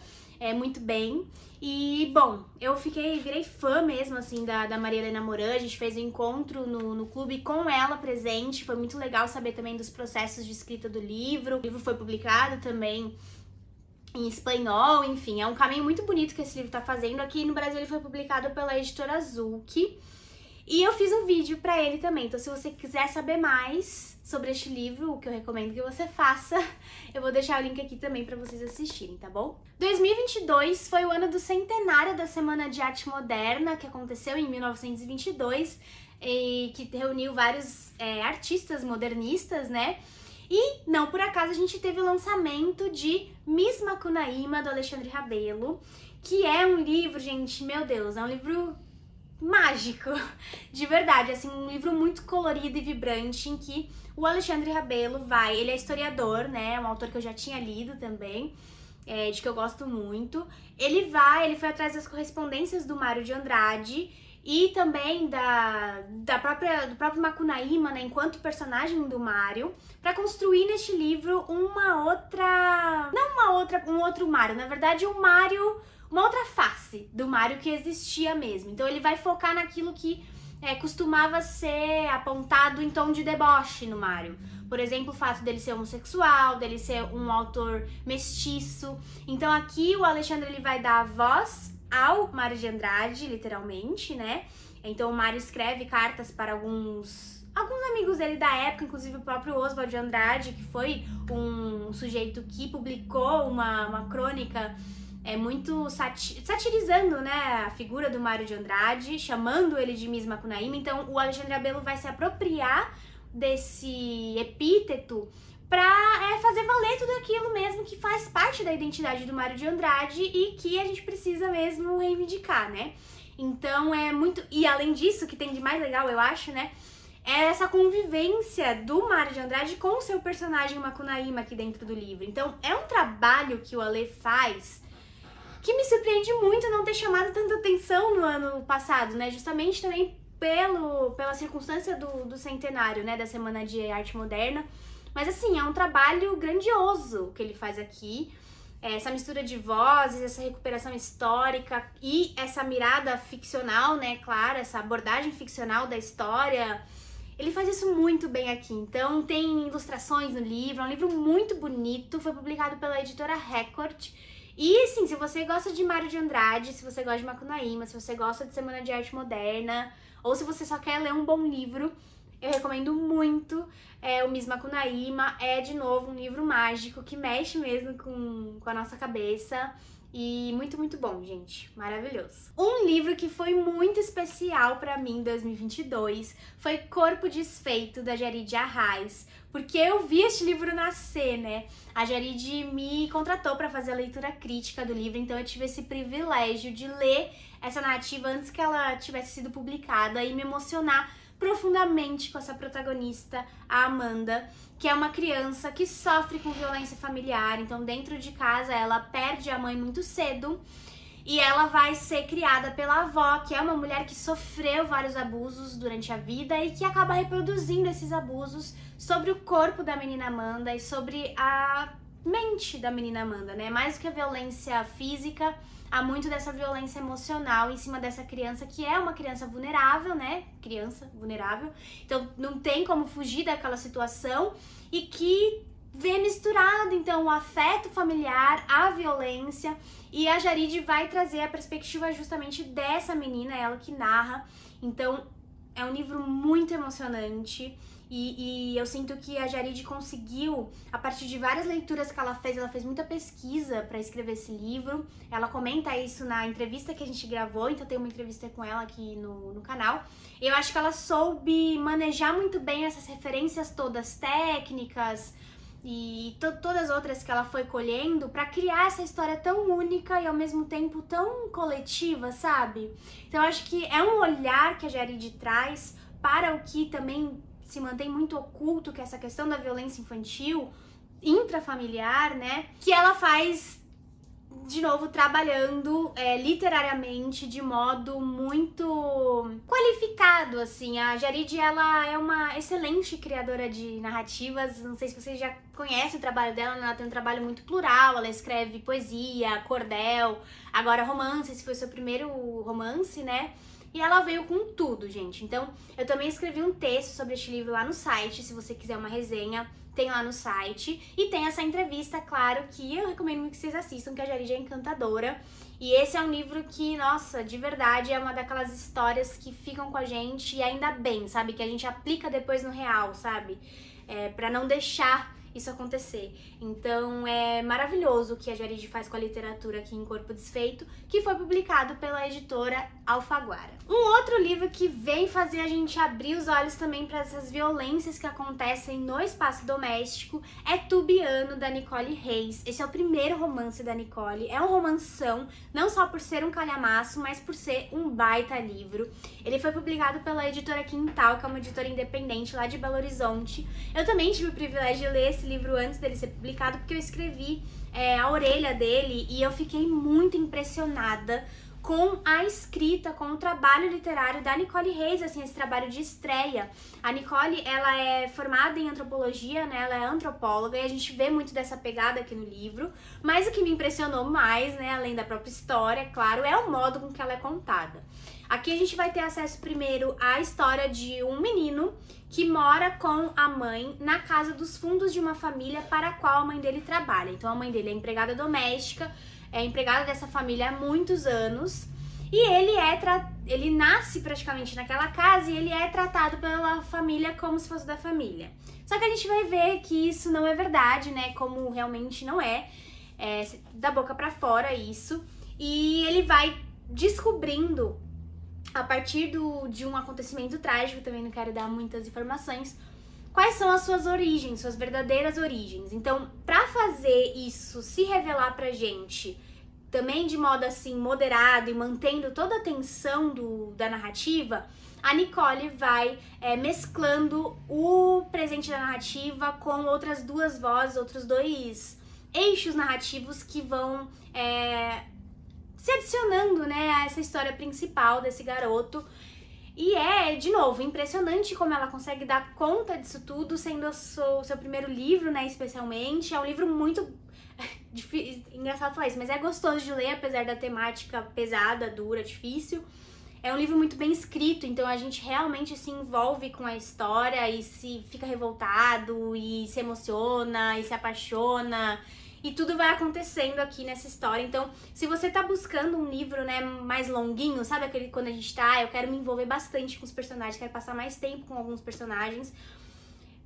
Speaker 1: muito bem. E, bom, eu virei fã mesmo, assim, da Maria Helena Moran. A gente fez um encontro no clube com ela presente, foi muito legal saber também dos processos de escrita do livro. O livro foi publicado também em espanhol, enfim, é um caminho muito bonito que esse livro tá fazendo. Aqui no Brasil ele foi publicado pela editora Zulk, e eu fiz um vídeo pra ele também, então se você quiser saber mais sobre este livro, o que eu recomendo que você faça, eu vou deixar o link aqui também pra vocês assistirem, tá bom? 2022 foi o ano do centenário da Semana de Arte Moderna, que aconteceu em 1922, e que reuniu vários artistas modernistas, né? E não por acaso a gente teve o lançamento de Miss Macunaíma, do Alexandre Rebelo, que é um livro, gente, meu Deus, é um livro mágico, de verdade, assim, um livro muito colorido e vibrante, em que o Alexandre Rebelo ele é historiador, né, um autor que eu já tinha lido também, de que eu gosto muito. Ele foi atrás das correspondências do Mário de Andrade, e também do próprio Macunaíma, né, enquanto personagem do Mário, para construir neste livro um outro Mário, na verdade uma outra face do Mário que existia mesmo. Então ele vai focar naquilo que costumava ser apontado em tom de deboche no Mário. Por exemplo, o fato dele ser homossexual, dele ser um autor mestiço. Então aqui o Alexandre ele vai dar voz ao Mário de Andrade, literalmente, né? Então o Mário escreve cartas para alguns amigos dele da época, inclusive o próprio Oswald de Andrade, que foi um sujeito que publicou uma crônica muito satirizando, né, a figura do Mário de Andrade, chamando ele de Miss Macunaíma. Então o Alexandre Rebelo vai se apropriar desse epíteto pra fazer valer tudo aquilo mesmo que faz parte da identidade do Mário de Andrade e que a gente precisa mesmo reivindicar, né? Então e além disso, o que tem de mais legal, eu acho, né, é essa convivência do Mário de Andrade com o seu personagem Macunaíma aqui dentro do livro. Então é um trabalho que o Ale faz que me surpreende muito não ter chamado tanta atenção no ano passado, né? Justamente também pela circunstância do centenário, né, da Semana de Arte Moderna. Mas assim, é um trabalho grandioso que ele faz aqui. Essa mistura de vozes, essa recuperação histórica e essa mirada ficcional, né, claro, essa abordagem ficcional da história. Ele faz isso muito bem aqui. Então tem ilustrações no livro, é um livro muito bonito, foi publicado pela editora Record. E sim, se você gosta de Mário de Andrade, se você gosta de Macunaíma, se você gosta de Semana de Arte Moderna, ou se você só quer ler um bom livro, eu recomendo muito o Miss Macunaíma. É, de novo, um livro mágico que mexe mesmo com a nossa cabeça. E muito, muito bom, gente. Maravilhoso. Um livro que foi muito especial pra mim em 2022 foi Corpo Desfeito, da Jarid Arraes, porque eu vi este livro nascer, né? A Jarid me contratou pra fazer a leitura crítica do livro, então eu tive esse privilégio de ler essa narrativa antes que ela tivesse sido publicada e me emocionar profundamente com essa protagonista, a Amanda, que é uma criança que sofre com violência familiar. Então, dentro de casa, ela perde a mãe muito cedo e ela vai ser criada pela avó, que é uma mulher que sofreu vários abusos durante a vida e que acaba reproduzindo esses abusos sobre o corpo da menina Amanda e sobre a mente da menina Amanda, né? Mais do que a violência física, há muito dessa violência emocional em cima dessa criança, que é uma criança vulnerável, né? Criança vulnerável. Então, não tem como fugir daquela situação e que vê misturado, então, o afeto familiar, a violência, e a Jarid vai trazer a perspectiva justamente dessa menina, ela que narra. Então, é um livro muito emocionante e eu sinto que a Jarid conseguiu, a partir de várias leituras que ela fez muita pesquisa para escrever esse livro. Ela comenta isso na entrevista que a gente gravou, então tem uma entrevista com ela aqui no canal. Eu acho que ela soube manejar muito bem essas referências todas técnicas e todas as outras que ela foi colhendo para criar essa história tão única e ao mesmo tempo tão coletiva, sabe? Então eu acho que é um olhar que a Jarid traz para o que também se mantém muito oculto, que é essa questão da violência infantil, intrafamiliar, né? Que ela faz, de novo, trabalhando literariamente de modo muito qualificado, assim. A Jarid, ela é uma excelente criadora de narrativas. Não sei se vocês já conhecem o trabalho dela, ela tem um trabalho muito plural. Ela escreve poesia, cordel, agora romance, esse foi o seu primeiro romance, né? E ela veio com tudo, gente. Então, eu também escrevi um texto sobre este livro lá no site, se você quiser uma resenha, tem lá no site. E tem essa entrevista, claro, que eu recomendo que vocês assistam, que a Jarid é encantadora. E esse é um livro que, nossa, de verdade, é uma daquelas histórias que ficam com a gente e ainda bem, sabe? Que a gente aplica depois no real, sabe? Pra não deixar isso acontecer. Então é maravilhoso o que a Jarid faz com a literatura aqui em Corpo Desfeito, que foi publicado pela editora Alfaguara. Um outro livro que vem fazer a gente abrir os olhos também para essas violências que acontecem no espaço doméstico é Tubiano, da Nicole Reis. Esse é o primeiro romance da Nicole, é um romanção, não só por ser um calhamaço, mas por ser um baita livro. Ele foi publicado pela editora Quintal, que é uma editora independente lá de Belo Horizonte. Eu também tive o privilégio de ler esse livro antes dele ser publicado, porque eu escrevi a orelha dele e eu fiquei muito impressionada com a escrita, com o trabalho literário da Nicole Reis, assim, esse trabalho de estreia. A Nicole, ela é formada em antropologia, né, ela é antropóloga, e a gente vê muito dessa pegada aqui no livro, mas o que me impressionou mais, né, além da própria história, claro, é o modo com que ela é contada. Aqui a gente vai ter acesso primeiro à história de um menino que mora com a mãe na casa dos fundos de uma família para a qual a mãe dele trabalha. Então a mãe dele é empregada doméstica, é empregada dessa família há muitos anos, e ele nasce praticamente naquela casa e ele é tratado pela família como se fosse da família. Só que a gente vai ver que isso não é verdade, né, como realmente não é da boca pra fora isso, e ele vai descobrindo a partir de um acontecimento trágico, também não quero dar muitas informações, quais são as suas origens, suas verdadeiras origens. Então, pra fazer isso se revelar pra gente, também de modo assim moderado e mantendo toda a tensão da narrativa, a Nicole vai mesclando o presente da narrativa com outras duas vozes, outros dois eixos narrativos que vão se adicionando, né, a essa história principal desse garoto. E de novo, impressionante como ela consegue dar conta disso tudo, sendo o seu primeiro livro, né, especialmente. É um livro muito difícil, engraçado falar isso, mas é gostoso de ler, apesar da temática pesada, dura, difícil. É um livro muito bem escrito, então a gente realmente se envolve com a história e se fica revoltado, e se emociona, e se apaixona. E tudo vai acontecendo aqui nessa história. Então, se você tá buscando um livro, né, mais longuinho, sabe aquele quando a gente eu quero me envolver bastante com os personagens, quero passar mais tempo com alguns personagens,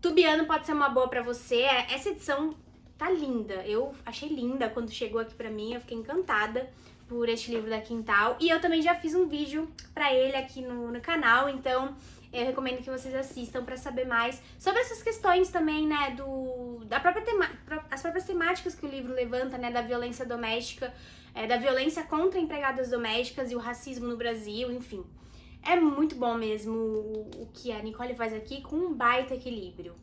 Speaker 1: Tubiano pode ser uma boa pra você. Essa edição tá linda, eu achei linda quando chegou aqui pra mim, eu fiquei encantada por este livro da Quintal. E eu também já fiz um vídeo pra ele aqui no canal, então eu recomendo que vocês assistam para saber mais sobre essas questões também, né, as próprias temáticas que o livro levanta, né, da violência doméstica, da violência contra empregadas domésticas e o racismo no Brasil, enfim. É muito bom mesmo o que a Nicole faz aqui, com um baita equilíbrio.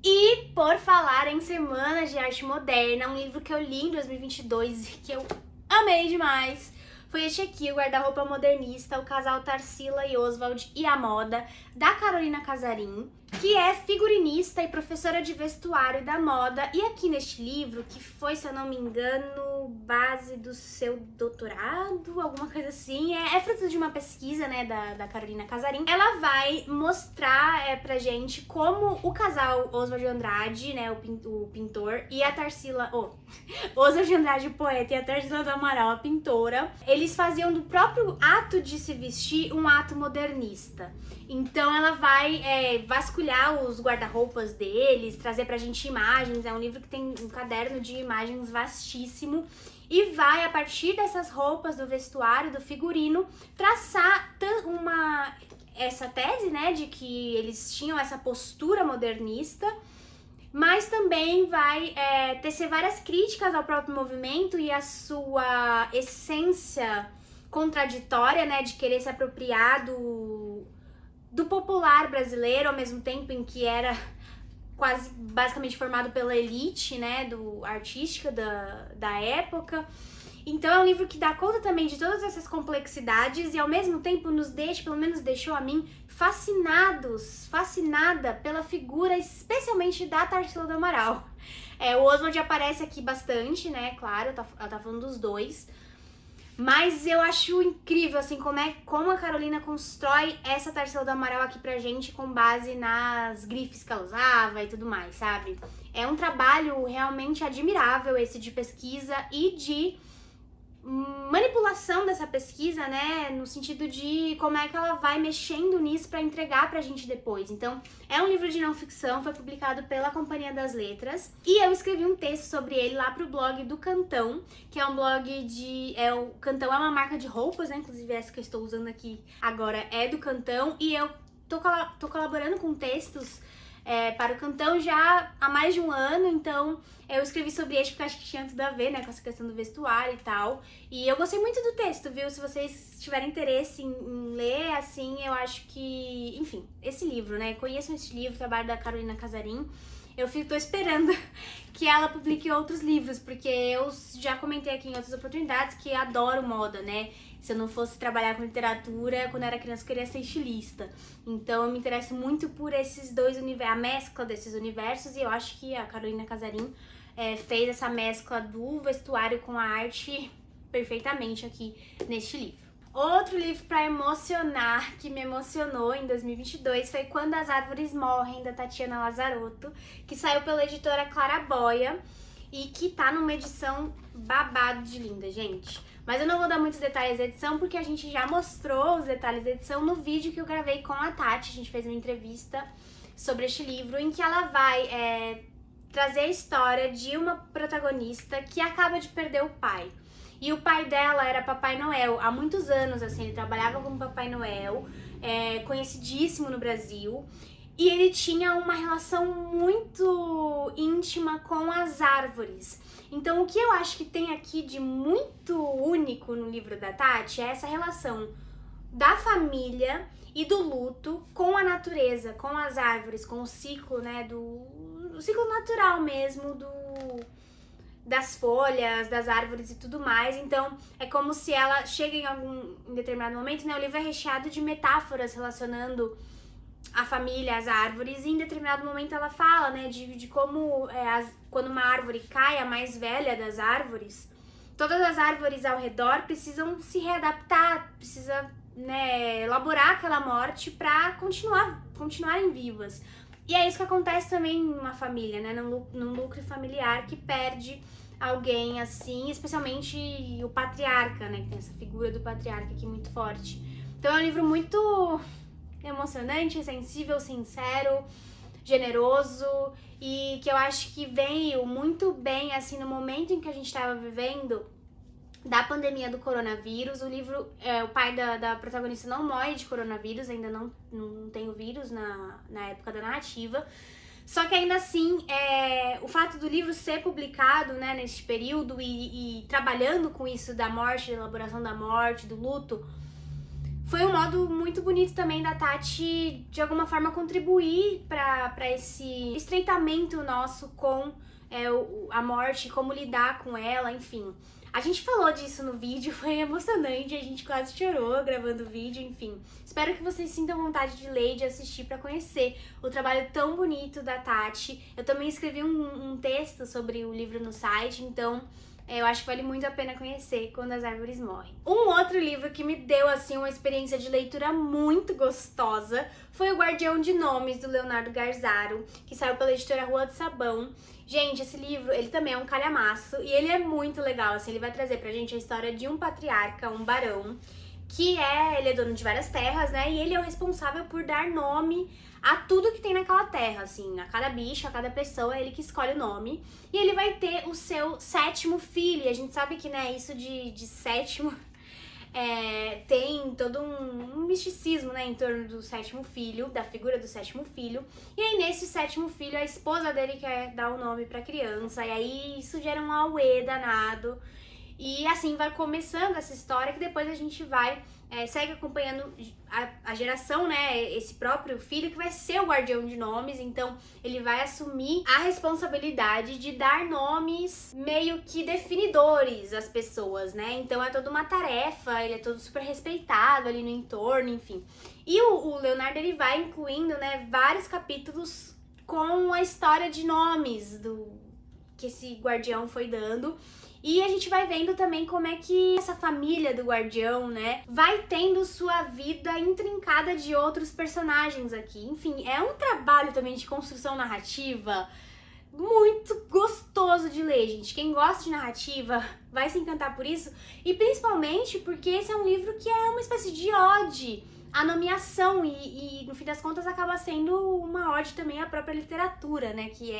Speaker 1: E por falar em Semanas de Arte Moderna, um livro que eu li em 2022 e que eu amei demais, foi este aqui, o Guarda-Roupa Modernista, o casal Tarsila e Oswald e a Moda, da Carolina Casarim, que é figurinista e professora de vestuário da moda. E aqui neste livro, que foi, se eu não me engano, base do seu doutorado, alguma coisa assim, é fruto de uma pesquisa, né, da Carolina Casarim. Ela vai mostrar pra gente como o casal Oswald de Andrade, né, o pintor, e a Tarsila, Oswald de Andrade, o poeta, e a Tarsila do Amaral, a pintora, eles faziam do próprio ato de se vestir um ato modernista. Então ela vai vasculhar os guarda-roupas deles, trazer pra gente imagens. É um livro que tem um caderno de imagens vastíssimo e vai, a partir dessas roupas, do vestuário, do figurino, traçar essa tese, né, de que eles tinham essa postura modernista, mas também vai tecer várias críticas ao próprio movimento e a sua essência contraditória, né, de querer se apropriar do popular brasileiro, ao mesmo tempo em que era quase basicamente formado pela elite, né, artística da época. Então é um livro que dá conta também de todas essas complexidades e ao mesmo tempo nos deixa, pelo menos deixou a mim, fascinada pela figura, especialmente da Tarsila do Amaral. O Oswald aparece aqui bastante, né, claro, ela tá falando dos dois. Mas eu acho incrível, assim, como a Carolina constrói essa Tarsila do Amaral aqui pra gente com base nas grifes que ela usava e tudo mais, sabe? É um trabalho realmente admirável esse de pesquisa e de manipulação dessa pesquisa, né, no sentido de como é que ela vai mexendo nisso pra entregar pra gente depois. Então, é um livro de não ficção, foi publicado pela Companhia das Letras, e eu escrevi um texto sobre ele lá pro blog do Cantão, que é um blog o Cantão é uma marca de roupas, né, inclusive essa que eu estou usando aqui agora é do Cantão, e eu tô colaborando com textos para o Cantão já há mais de um ano, então eu escrevi sobre ele porque acho que tinha tudo a ver, né, com essa questão do vestuário e tal. E eu gostei muito do texto, viu? Se vocês tiverem interesse em ler, assim, eu acho que... Enfim, esse livro, né? Conheçam esse livro, o trabalho da Carolina Casarim. Eu tô esperando que ela publique outros livros, porque eu já comentei aqui em outras oportunidades que adoro moda, né? Se eu não fosse trabalhar com literatura, quando eu era criança eu queria ser estilista. Então eu me interesso muito por esses dois universos, a mescla desses universos, e eu acho que a Carolina Casarim fez essa mescla do vestuário com a arte perfeitamente aqui neste livro. Outro livro para emocionar, que me emocionou em 2022, foi Quando as Árvores Morrem, da Tatiana Lazarotto, que saiu pela editora Claraboia e que tá numa edição babado de linda, gente. Mas eu não vou dar muitos detalhes da edição, porque a gente já mostrou os detalhes da edição no vídeo que eu gravei com a Tati. A gente fez uma entrevista sobre este livro, em que ela vai trazer a história de uma protagonista que acaba de perder o pai. E o pai dela era Papai Noel há muitos anos, assim, ele trabalhava como Papai Noel, conhecidíssimo no Brasil. E ele tinha uma relação muito íntima com as árvores. Então o que eu acho que tem aqui de muito único no livro da Tati é essa relação da família e do luto com a natureza, com as árvores, com o ciclo, né, o ciclo natural mesmo das folhas, das árvores e tudo mais. Então é como se ela chega em determinado momento, né, o livro é recheado de metáforas relacionando a família, as árvores, e em determinado momento ela fala, né, de como quando uma árvore cai, a mais velha das árvores, todas as árvores ao redor precisam se readaptar, precisa, né, elaborar aquela morte para continuarem vivas. E é isso que acontece também numa família, né, num núcleo familiar que perde alguém assim, especialmente o patriarca, né, que tem essa figura do patriarca aqui muito forte. Então é um livro muito emocionante, sensível, sincero, generoso, e que eu acho que veio muito bem, assim, no momento em que a gente estava vivendo da pandemia do coronavírus. O livro, o pai da protagonista não morre de coronavírus, ainda não tem o vírus na época da narrativa. Só que ainda assim, o fato do livro ser publicado, né, neste período e trabalhando com isso da morte, da elaboração da morte, do luto, Foi um modo muito bonito também da Tati, de alguma forma, contribuir para esse estreitamento nosso com a morte, como lidar com ela, enfim. A gente falou disso no vídeo, foi emocionante, a gente quase chorou gravando o vídeo, enfim. Espero que vocês sintam vontade de ler e de assistir para conhecer o trabalho tão bonito da Tati. Eu também escrevi um texto sobre o livro no site, então eu acho que vale muito a pena conhecer Quando as Árvores Morrem. Um outro livro que me deu, assim, uma experiência de leitura muito gostosa foi O Guardião de Nomes, do Leonardo Garzaro, que saiu pela editora Rua do Sabão. Gente, esse livro, ele também é um calhamaço e ele é muito legal, assim, ele vai trazer pra gente a história de um patriarca, um barão, ele é dono de várias terras, né, e ele é o responsável por dar nome a tudo que tem naquela terra, assim, a cada bicho, a cada pessoa, é ele que escolhe o nome. E ele vai ter o seu 7º filho, e a gente sabe que, né, isso de sétimo tem todo um misticismo, né, em torno do 7º filho, da figura do 7º filho. E aí, nesse 7º filho, a esposa dele quer dar o nome pra criança, e aí isso gera um auê danado. E assim vai começando essa história, que depois a gente vai segue acompanhando a geração, né, esse próprio filho que vai ser o guardião de nomes. Então ele vai assumir a responsabilidade de dar nomes meio que definidores às pessoas, né, então é toda uma tarefa, ele é todo super respeitado ali no entorno, enfim. E o Leonardo, ele vai incluindo, né, vários capítulos com a história de nomes que esse guardião foi dando. E a gente vai vendo também como é que essa família do guardião, né, vai tendo sua vida intrincada de outros personagens aqui. Enfim, é um trabalho também de construção narrativa muito gostoso de ler, gente. Quem gosta de narrativa vai se encantar por isso. E principalmente porque esse é um livro que é uma espécie de ode à nomeação e no fim das contas acaba sendo uma ode também à própria literatura, né, que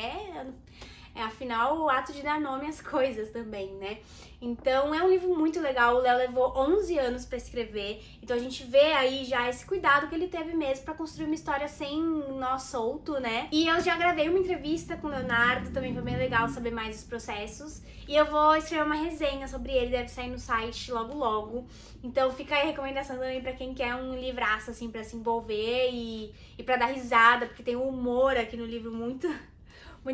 Speaker 1: afinal o ato de dar nome às coisas também, né? Então é um livro muito legal. O Léo levou 11 anos pra escrever, então a gente vê aí já esse cuidado que ele teve mesmo pra construir uma história sem nó solto, né? E eu já gravei uma entrevista com o Leonardo, também foi bem legal saber mais dos processos. E eu vou escrever uma resenha sobre ele, deve sair no site logo logo. Então fica aí a recomendação também pra quem quer um livraço assim pra se envolver e pra dar risada, porque tem um humor aqui no livro muito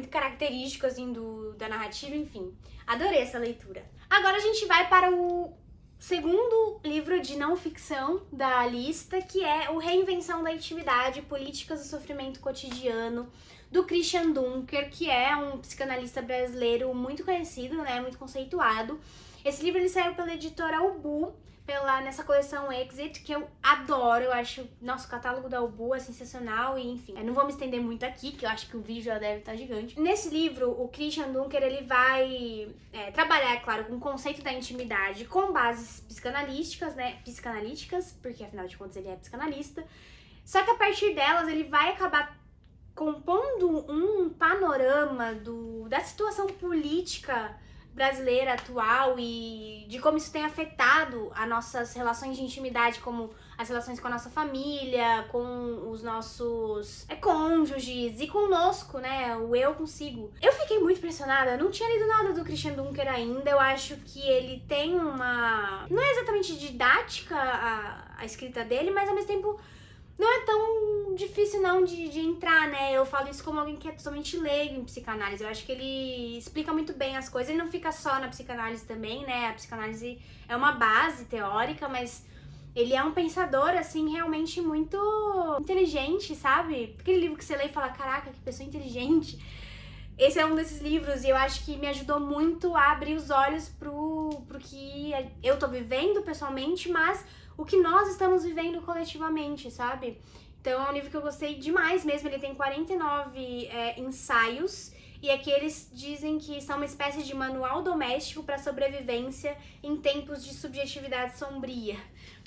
Speaker 1: característico, assim, da narrativa, enfim. Adorei essa leitura. Agora a gente vai para o segundo livro de não ficção da lista, que é o Reinvenção da Intimidade, Políticas do Sofrimento Cotidiano, do Christian Dunker, que é um psicanalista brasileiro muito conhecido, né, muito conceituado. Esse livro ele saiu pela editora Ubu, nessa coleção Exit, que eu adoro. Eu acho, nosso catálogo da Ubu é sensacional e, enfim, eu não vou me estender muito aqui, que eu acho que o vídeo já deve estar gigante. Nesse livro, o Christian Dunker, ele vai trabalhar, é claro, com o conceito da intimidade com bases psicanalísticas, né, porque afinal de contas ele é psicanalista, só que a partir delas ele vai acabar compondo um panorama da situação política brasileira atual e de como isso tem afetado as nossas relações de intimidade, como as relações com a nossa família, com os nossos cônjuges e conosco, né, o eu consigo. Eu fiquei muito impressionada, eu não tinha lido nada do Christian Dunker ainda. Eu acho que ele tem não é exatamente didática a escrita dele, mas ao mesmo tempo não é tão difícil não de entrar, né? Eu falo isso como alguém que é totalmente leigo em psicanálise. Eu acho que ele explica muito bem as coisas. Ele não fica só na psicanálise também, né? A psicanálise é uma base teórica, mas ele é um pensador, assim, realmente muito inteligente, sabe? Aquele livro que você lê e fala, caraca, que pessoa inteligente. Esse é um desses livros e eu acho que me ajudou muito a abrir os olhos pro que eu tô vivendo pessoalmente, mas o que nós estamos vivendo coletivamente, sabe? Então é um livro que eu gostei demais mesmo. Ele tem 49 ensaios e aqui eles dizem que são uma espécie de manual doméstico para sobrevivência em tempos de subjetividade sombria.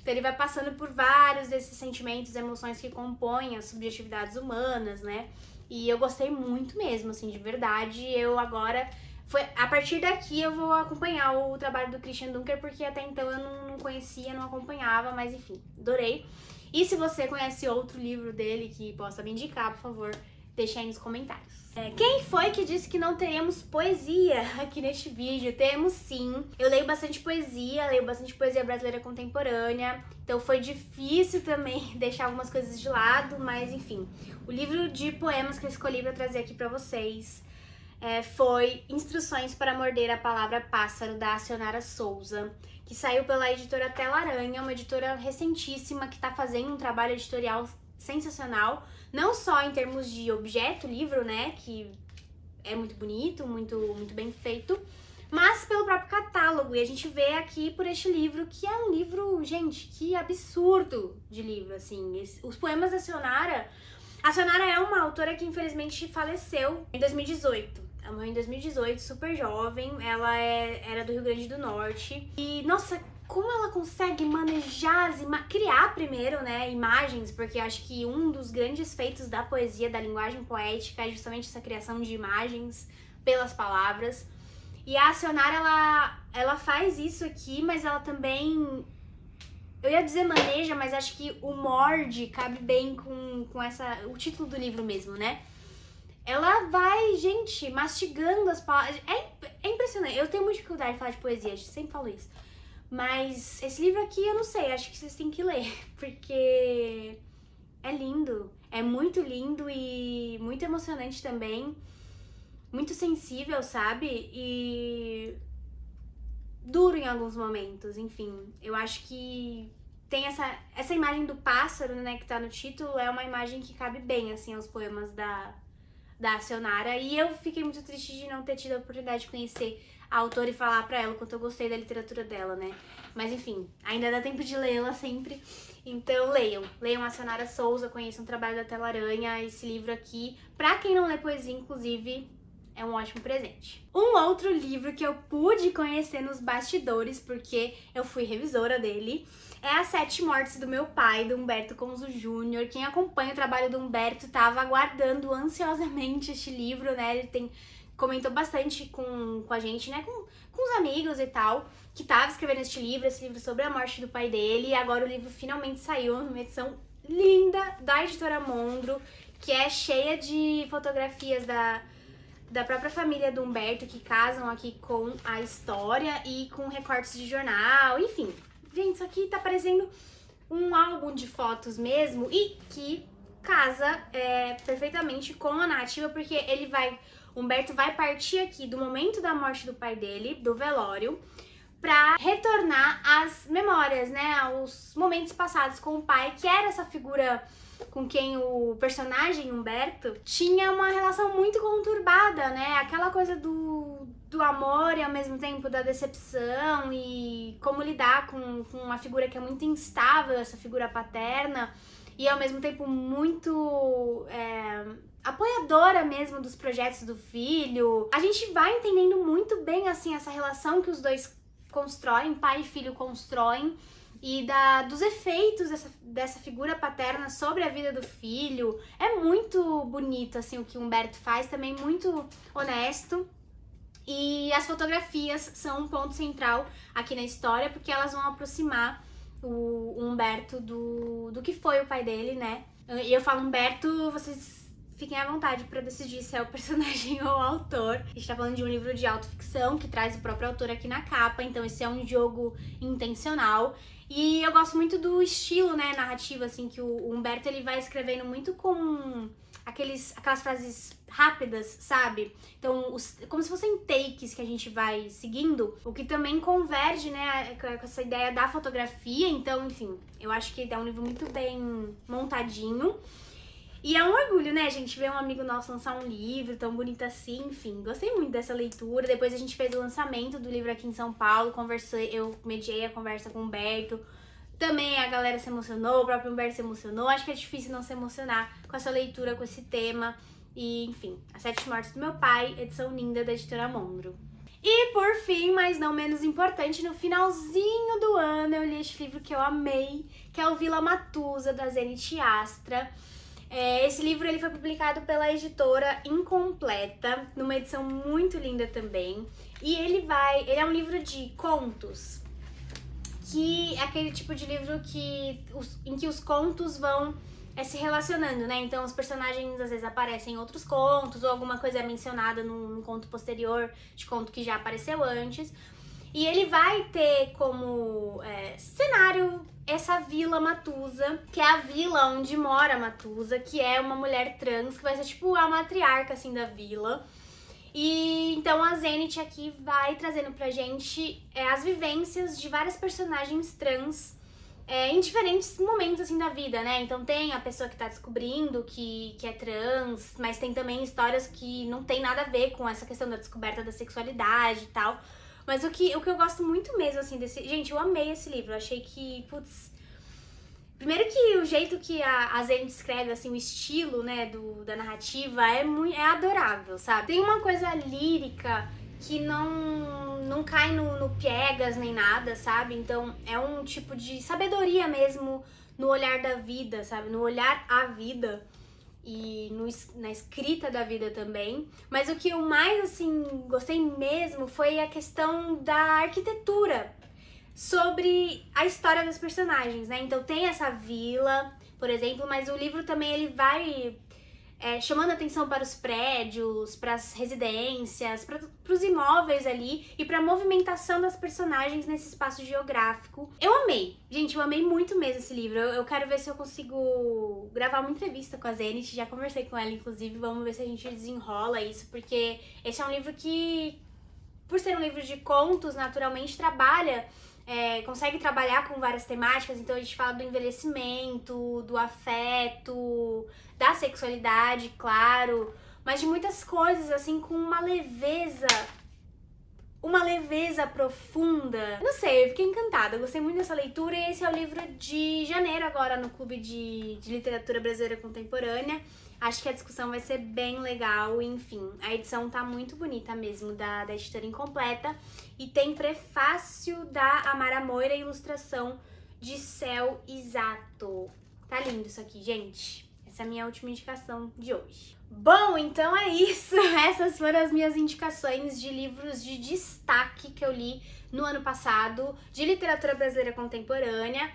Speaker 1: Então ele vai passando por vários desses sentimentos e emoções que compõem as subjetividades humanas, né? E eu gostei muito mesmo, assim, de verdade. Eu agora... a partir daqui eu vou acompanhar o trabalho do Christian Dunker, porque até então eu não conhecia, não acompanhava, mas enfim, adorei. E se você conhece outro livro dele que possa me indicar, por favor, Deixa aí nos comentários. Quem foi que disse que não teremos poesia aqui neste vídeo? Temos sim. Eu leio bastante poesia brasileira contemporânea, então foi difícil também deixar algumas coisas de lado, mas enfim. O livro de poemas que eu escolhi pra trazer aqui pra vocês foi Instruções para Morder a Palavra Pássaro, da Cionara Souza, que saiu pela editora Tela Aranha, uma editora recentíssima que tá fazendo um trabalho editorial sensacional, não só em termos de objeto, livro, né, que é muito bonito, muito bem feito, mas pelo próprio catálogo. E a gente vê aqui por este livro, que é um livro, gente, que absurdo de livro, assim. Os poemas da Cionara... A Cionara é uma autora que infelizmente faleceu em 2018. Ela morreu em 2018, super jovem, ela era do Rio Grande do Norte. E, nossa, como ela consegue manejar, criar primeiro, né, imagens, porque acho que um dos grandes feitos da poesia, da linguagem poética, é justamente essa criação de imagens pelas palavras. E a Cionara, ela faz isso aqui, mas ela também... Eu ia dizer maneja, mas acho que o morde cabe bem com o título do livro mesmo, né? Ela vai, gente, mastigando as palavras. É impressionante. Eu tenho muita dificuldade de falar de poesia, sempre falo isso. Mas esse livro aqui, eu não sei, acho que vocês têm que ler, porque é lindo. É muito lindo e muito emocionante também. Muito sensível, sabe? E duro em alguns momentos, enfim. Eu acho que tem essa imagem do pássaro, né, que tá no título, é uma imagem que cabe bem, assim, aos poemas da Cionara. E eu fiquei muito triste de não ter tido a oportunidade de conhecer a autora e falar pra ela o quanto eu gostei da literatura dela, né? Mas enfim, ainda dá tempo de lê-la sempre. Então leiam a Cionara Souza, conheçam o trabalho da Tela Aranha. Esse livro aqui, pra quem não lê poesia, inclusive, é um ótimo presente. Um outro livro que eu pude conhecer nos bastidores, porque eu fui revisora dele, é As Sete Mortes do Meu Pai, do Humberto Conzo Júnior. Quem acompanha o trabalho do Humberto estava aguardando ansiosamente este livro, né? Ele comentou bastante com a gente, né? Com os amigos e tal, que tava escrevendo esse livro sobre a morte do pai dele. E agora o livro finalmente saiu numa edição linda da editora Mondro, que é cheia de fotografias da própria família do Humberto, que casam aqui com a história e com recortes de jornal, enfim. Gente, isso aqui tá parecendo um álbum de fotos mesmo e que casa perfeitamente com a narrativa, porque Humberto vai partir aqui do momento da morte do pai dele, do velório, pra retornar às memórias, né, aos momentos passados com o pai, que era essa figura com quem o personagem Humberto tinha uma relação muito conturbada, né? Aquela coisa do amor e ao mesmo tempo da decepção, e como lidar com uma figura que é muito instável, essa figura paterna, e ao mesmo tempo muito apoiadora mesmo dos projetos do filho. A gente vai entendendo muito bem, assim, essa relação que os dois constroem, pai e filho constroem, e dos efeitos dessa figura paterna sobre a vida do filho. É muito bonito, assim, o que o Humberto faz, também muito honesto. E as fotografias são um ponto central aqui na história, porque elas vão aproximar o Humberto do que foi o pai dele, né? E eu falo Humberto, vocês fiquem à vontade pra decidir se é o personagem ou o autor. A gente tá falando de um livro de autoficção que traz o próprio autor aqui na capa, então esse é um jogo intencional. E eu gosto muito do estilo, né, narrativo, assim, que o Humberto, ele vai escrevendo muito com aquelas frases rápidas, sabe? Então, como se fossem takes que a gente vai seguindo, o que também converge, né, com essa ideia da fotografia. Então, enfim, eu acho que é um livro muito bem montadinho. E é um orgulho, né, gente, ver um amigo nosso lançar um livro tão bonito assim, enfim, gostei muito dessa leitura. Depois a gente fez o lançamento do livro aqui em São Paulo, eu mediei a conversa com o Humberto, também a galera se emocionou, o próprio Humberto se emocionou. Acho que é difícil não se emocionar com essa leitura, com esse tema. E, enfim, As Sete Mortes do Meu Pai, edição linda da editora Mondro. E por fim, mas não menos importante, no finalzinho do ano eu li este livro que eu amei, que é o Vila Matusa, da Zenit Astra. Esse livro ele foi publicado pela editora Incompleta, numa edição muito linda também. E ele é um livro de contos, que é aquele tipo de livro em que os contos vão se relacionando, né? Então os personagens às vezes aparecem em outros contos, ou alguma coisa é mencionada num conto posterior, de conto que já apareceu antes. E ele vai ter como cenário essa Vila Matusa, que é a vila onde mora a Matusa, que é uma mulher trans, que vai ser tipo a matriarca, assim, da vila. E então a Zenith aqui vai trazendo pra gente as vivências de várias personagens trans em diferentes momentos, assim, da vida, né? Então tem a pessoa que tá descobrindo que é trans, mas tem também histórias que não tem nada a ver com essa questão da descoberta da sexualidade e tal. Mas o que eu gosto muito mesmo, assim, desse... Gente, eu amei esse livro, eu achei que, putz... Primeiro que o jeito que a Zenith escreve, assim, o estilo, né, da narrativa é adorável, sabe? Tem uma coisa lírica que não cai no piegas nem nada, sabe? Então é um tipo de sabedoria mesmo no olhar da vida, sabe? No olhar à vida e na escrita da vida também. Mas o que eu mais, assim, gostei mesmo foi a questão da arquitetura, sobre a história dos personagens, né? Então tem essa vila, por exemplo, mas o livro também ele vai chamando atenção para os prédios, para as residências, para os imóveis ali e para a movimentação das personagens nesse espaço geográfico. Eu amei, gente, eu amei muito mesmo esse livro. Eu quero ver se eu consigo gravar uma entrevista com a Zenith, já conversei com ela, inclusive, vamos ver se a gente desenrola isso, porque esse é um livro que, por ser um livro de contos, naturalmente trabalha consegue trabalhar com várias temáticas, então a gente fala do envelhecimento, do afeto, da sexualidade, claro, mas de muitas coisas, assim, com uma leveza profunda. Não sei, eu fiquei encantada, eu gostei muito dessa leitura e esse é o livro de janeiro agora no Clube de Literatura Brasileira Contemporânea. Acho que a discussão vai ser bem legal, enfim. A edição tá muito bonita mesmo, da editora Incompleta. E tem prefácio da Amara Moira e ilustração de Céu Isato. Tá lindo isso aqui, gente. Essa é a minha última indicação de hoje. Bom, então é isso. Essas foram as minhas indicações de livros de destaque que eu li no ano passado, de literatura brasileira contemporânea.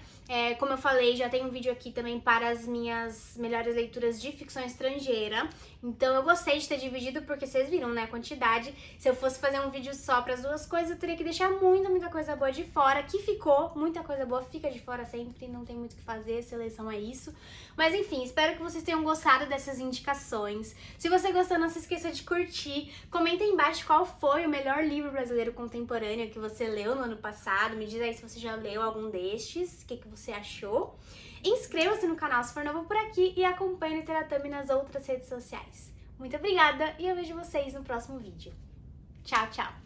Speaker 1: Como eu falei, já tem um vídeo aqui também para as minhas melhores leituras de ficção estrangeira. Então eu gostei de ter dividido porque vocês viram, né, a quantidade. Se eu fosse fazer um vídeo só para as duas coisas, eu teria que deixar muita coisa boa de fora, que ficou. Muita coisa boa fica de fora sempre, não tem muito o que fazer, seleção é isso. Mas enfim, espero que vocês tenham gostado dessas indicações. Se você gostou, não se esqueça de curtir. Comenta aí embaixo qual foi o melhor livro brasileiro contemporâneo que você leu no ano passado. Me diz aí se você já leu algum destes, o que você achou. Inscreva-se no canal se for novo por aqui e acompanhe o Literatami nas outras redes sociais. Muito obrigada e eu vejo vocês no próximo vídeo. Tchau, tchau!